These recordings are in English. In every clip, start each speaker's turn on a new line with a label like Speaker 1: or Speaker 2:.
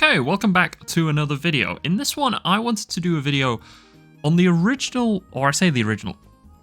Speaker 1: Okay, welcome back to another video. In this one, I wanted to do a video on the original, or I say the original.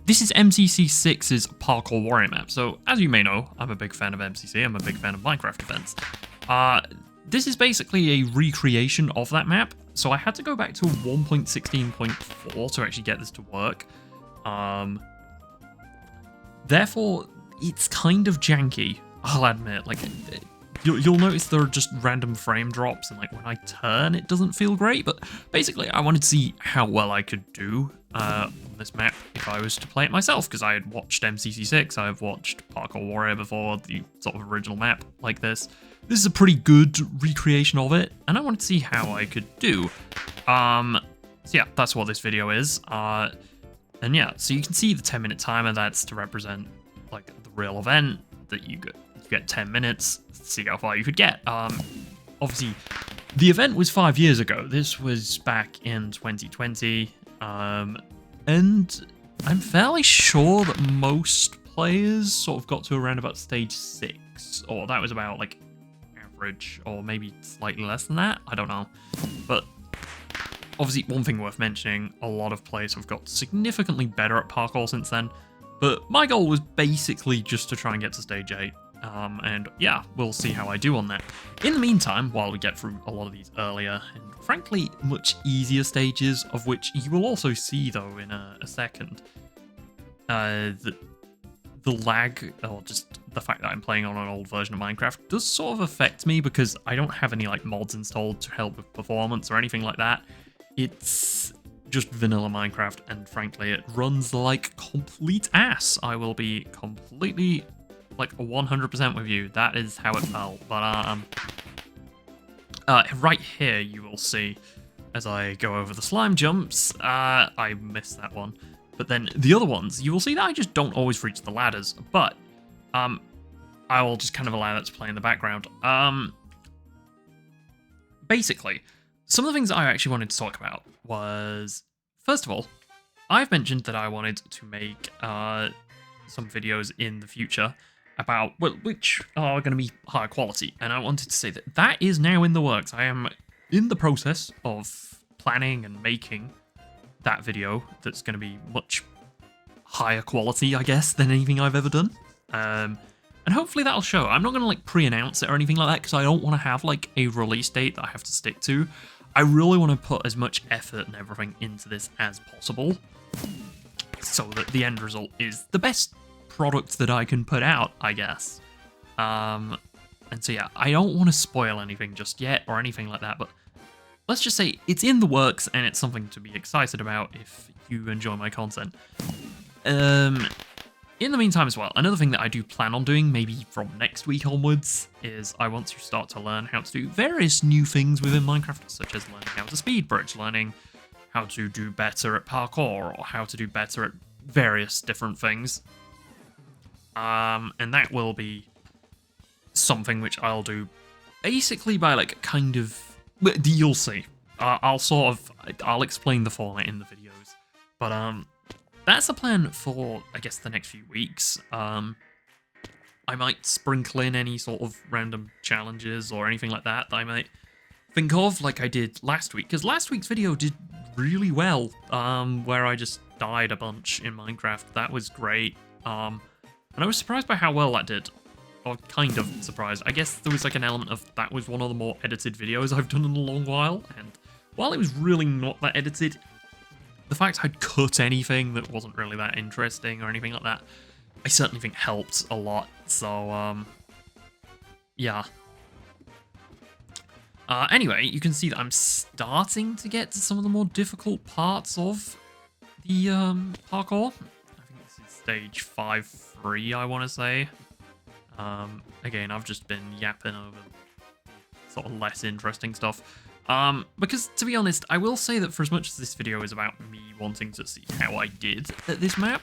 Speaker 1: This is MCC 6's Parkour Warrior map. So, as you may know, I'm a big fan of MCC, I'm a big fan of Minecraft events. This is basically a recreation of that map, so I had to go back to 1.16.4 to actually get this to work. Therefore, it's kind of janky, I'll admit. Like, you'll notice there are just random frame drops, and like when I turn, it doesn't feel great. But basically, I wanted to see how well I could do on this map if I was to play it myself, because I had watched MCC 6, I've watched Parkour Warrior before, the sort of original map like this. This is a pretty good recreation of it, and I wanted to see how I could do. So yeah, that's what this video is. And yeah, so you can see the 10-minute timer. That's to represent like the real event that you get 10 minutes to see how far you could get. Obviously, the event was 5 years ago. This was back in 2020, and I'm fairly sure that most players sort of got to around about stage 6, or that was about like average, or maybe slightly less than that. I don't know, but obviously, one thing worth mentioning, a lot of players have got significantly better at parkour since then, but my goal was basically just to try and get to stage 8. And yeah, we'll see how I do on that. In the meantime, while we get through a lot of these earlier and frankly much easier stages, of which you will also see though in a second, the lag, or just the fact that I'm playing on an old version of Minecraft, does sort of affect me because I don't have any like mods installed to help with performance or anything like that. It's just vanilla Minecraft, and frankly, it runs like complete ass. I will be completely like 100% with you. That is how it felt. But right here you will see as I go over the slime jumps, I missed that one. But then the other ones, you will see that I just don't always reach the ladders. But I will just kind of allow that to play in the background. Basically, some of the things I actually wanted to talk about was, first of all, I've mentioned that I wanted to make some videos in the future about, well, which are going to be higher quality, and I wanted to say that that is now in the works. I am in the process of planning and making that video that's going to be much higher quality, I guess, than anything I've ever done. And hopefully that'll show. I'm not going to like pre-announce it or anything like that, because I don't want to have like a release date that I have to stick to. I really want to put as much effort and everything into this as possible, so that the end result is the best product that I can put out, I guess. And so yeah, I don't want to spoil anything just yet or anything like that, but let's just say it's in the works and it's something to be excited about if you enjoy my content. In the meantime as well, another thing that I do plan on doing, maybe from next week onwards, is I want to start to learn how to do various new things within Minecraft, such as learning how to speed bridge, learning how to do better at parkour, or how to do better at various different things. And that will be something which I'll do basically by like kind of, you'll see. I'll explain the format in the videos, but that's the plan for, I guess, the next few weeks. I might sprinkle in any sort of random challenges or anything like that I might think of, like I did last week, because last week's video did really well, where I just died a bunch in Minecraft. That was great. And I was surprised by how well that did. Or kind of surprised. I guess there was like an element of that was one of the more edited videos I've done in a long while, and while it was really not that edited, the fact I'd cut anything that wasn't really that interesting or anything like that, I certainly think helped a lot. So, yeah. Anyway, you can see that I'm starting to get to some of the more difficult parts of the parkour. I think this is stage 5-3, I want to say. Again, I've just been yapping over sort of less interesting stuff. Because, to be honest, I will say that for as much as this video is about me wanting to see how I did at this map,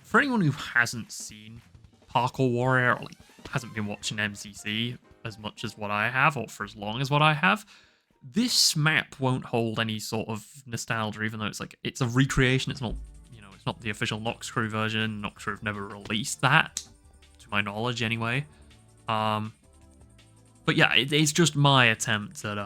Speaker 1: for anyone who hasn't seen Parkour Warrior, or like, hasn't been watching MCC as much as what I have, or for as long as what I have, this map won't hold any sort of nostalgia, even though it's like, it's a recreation. It's not, you know, it's not the official Nox Crew version. Nox Crew have never released that, to my knowledge anyway. But yeah, it's just my attempt at,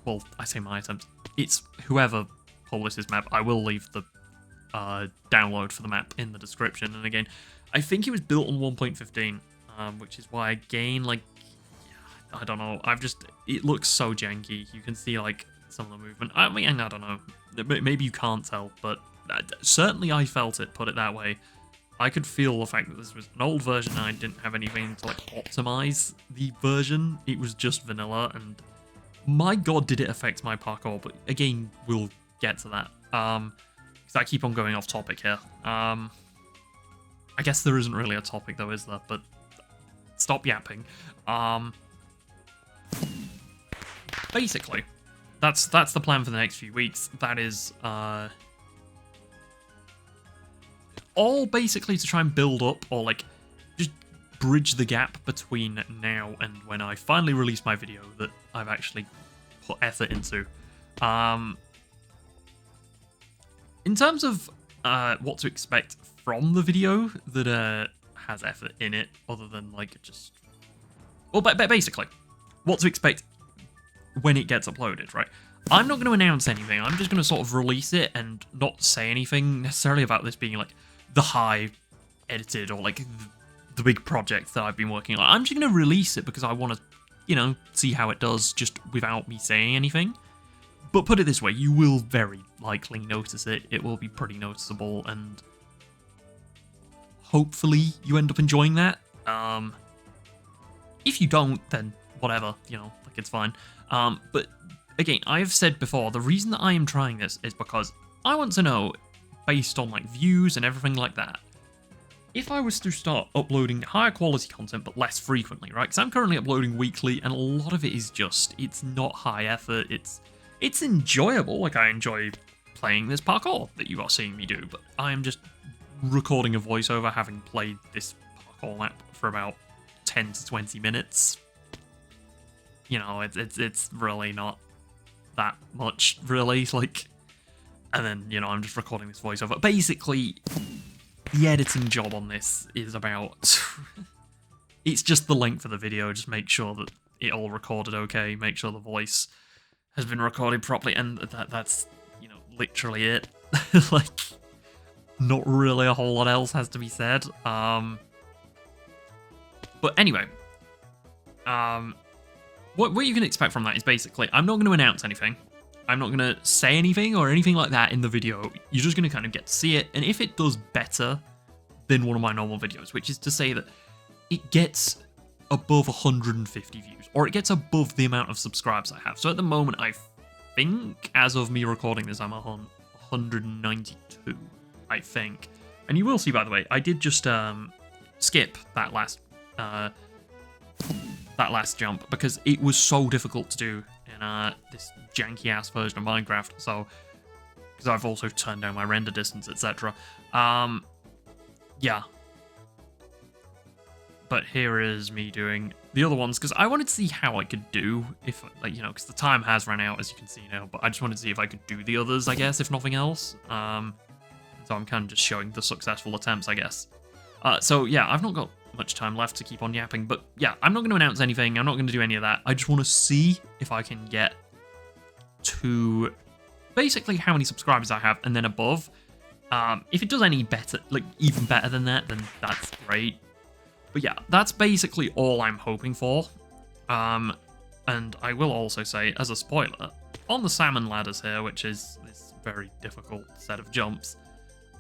Speaker 1: well, I say my attempt. It's whoever published this map. I will leave the download for the map in the description. And again, I think it was built on 1.15, which is why, again, like, I don't know. It looks so janky. You can see, like, some of the movement. I mean, I don't know. Maybe you can't tell, but certainly I felt it, put it that way. I could feel the fact that this was an old version and I didn't have anything to, like, optimize the version. It was just vanilla, and my god, did it affect my parkour. But again, we'll get to that. Because I keep on going off topic here. I guess there isn't really a topic though, is there? But stop yapping. Basically, that's the plan for the next few weeks. That is all basically to try and build up, or like just bridge the gap between now and when I finally release my video that I've actually put effort into. In terms of what to expect from the video that has effort in it, other than like just, well, but basically what to expect when it gets uploaded, right? I'm not going to announce anything. I'm just going to sort of release it and not say anything necessarily about this being like the high edited or like the big project that I've been working on. I'm just going to release it because I want to, you know, see how it does just without me saying anything. But put it this way, you will very likely notice it. It will be pretty noticeable, and hopefully you end up enjoying that. If you don't, then whatever, you know, like it's fine. But again, I've said before, the reason that I am trying this is because I want to know, based on like views and everything like that, if I was to start uploading higher quality content but less frequently, right? Because I'm currently uploading weekly, and a lot of it is just, it's not high effort, it's enjoyable. Like, I enjoy playing this parkour that you are seeing me do, but I am just recording a voiceover having played this parkour map for about 10 to 20 minutes. You know, it's really not that much, really, like, and then, you know, I'm just recording this voiceover. Basically, the editing job on this is about, it's just the length of the video, just make sure that it all recorded okay, make sure the voice has been recorded properly, and that's, you know, literally it. Like, not really a whole lot else has to be said. But anyway, what you can expect from that is basically, I'm not going to announce anything. I'm not going to say anything or anything like that in the video. You're just going to kind of get to see it, and if it does better than one of my normal videos, which is to say that it gets above 150 views, or it gets above the amount of subscribers I have. So at the moment, I think, as of me recording this, I'm 192, I think. And you will see, by the way, I did just skip that last jump because it was so difficult to do in this janky-ass version of Minecraft. So, because I've also turned down my render distance, etc. Yeah. But here is me doing the other ones, because I wanted to see how I could do, if, like, you know, because the time has run out, as you can see now, but I just wanted to see if I could do the others, I guess, if nothing else. So I'm kind of just showing the successful attempts, I guess. So, yeah, I've not got much time left to keep on yapping, but, yeah, I'm not going to announce anything, I'm not going to do any of that. I just want to see if I can get to basically how many subscribers I have, and then above. If it does any better, like, even better than that, then that's great. But yeah, that's basically all I'm hoping for. And I will also say, as a spoiler, on the salmon ladders here, which is this very difficult set of jumps,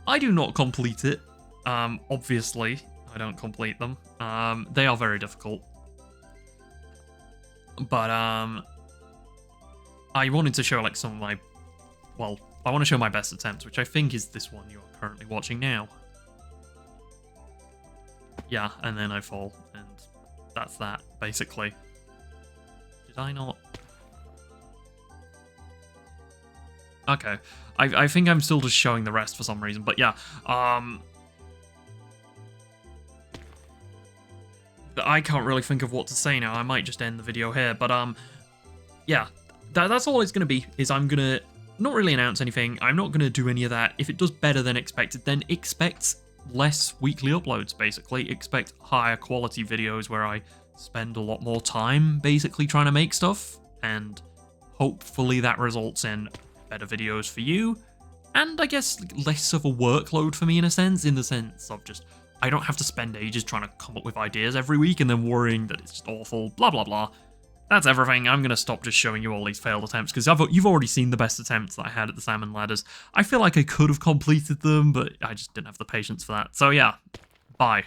Speaker 1: I do not complete it. Obviously, I don't complete them. They are very difficult. But I wanted to show like some of my, well, I want to show my best attempts, which I think is this one you are currently watching now. Yeah, and then I fall, and that's that, basically. Did I not? Okay, I think I'm still just showing the rest for some reason, but yeah, I can't really think of what to say now. I might just end the video here, but yeah, that's all it's going to be, is I'm going to not really announce anything. I'm not going to do any of that. If it does better than expected, then expect less weekly uploads, basically. Expect higher quality videos where I spend a lot more time basically trying to make stuff, and hopefully that results in better videos for you, and I guess less of a workload for me in the sense of just, I don't have to spend ages trying to come up with ideas every week and then worrying that it's just awful, blah blah blah. That's everything. I'm going to stop just showing you all these failed attempts, because you've already seen the best attempts that I had at the salmon ladders. I feel like I could have completed them, but I just didn't have the patience for that. So yeah, bye.